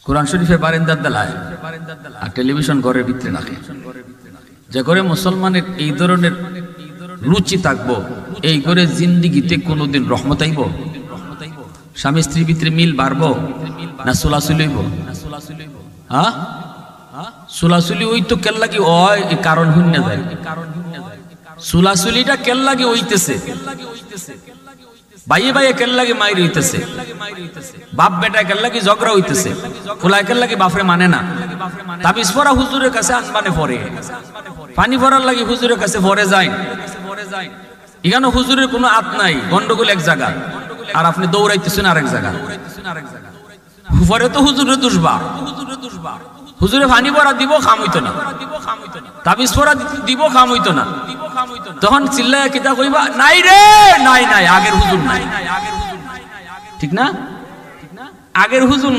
কোরআন শরীফে বারান্দার দালায় আর টেলিভিশন ঘরের ভিতরে রাখে, যে ঘরে মুসলমানের এই ধরনের রুচি থাকবো, এই ঘরে জিন্দিগিতে কোনোদিন রহমত আইব? স্বামী স্ত্রীর ভিতরে মিল বাড়বো না সুলাসুলি হইব? হ্যাঁ, সুলাসুলি ওই তো কেল লাগি ওই কারণ শূন্য যায়। সুলাসুলিটা কেল লাগে হইতেছে, ভাইয়ে ভাইয়ে কেল লাগে মাইর হইতেছে, বাপ বেটা কেল লাগে ঝগড়া হইতেছে, খোলায় কেল লাগে বাপরে মানে না, তাবিজ পড়া হুজুরের কাছে আনবানে পড়ে, পানি ভরার লাগে হুজুরের কাছে ভরে যায়। এখানে হুজুরের কোনো হাত নাই, গন্ডগোল এক জায়গা আর আপনি দৌড়াইতেছেন আরেক জায়গা। পরে তো হুজুরের দুষবা, হুজুরে পানি ভরা দিব খাম হইতো না, তাবিজ পড়া দিব খাম হইতো না, তখন চিল্লায় কিতা কইবা, নাই রে নাই নাই আগের হুজুর নাই। ঠিক না? আগের হুজুর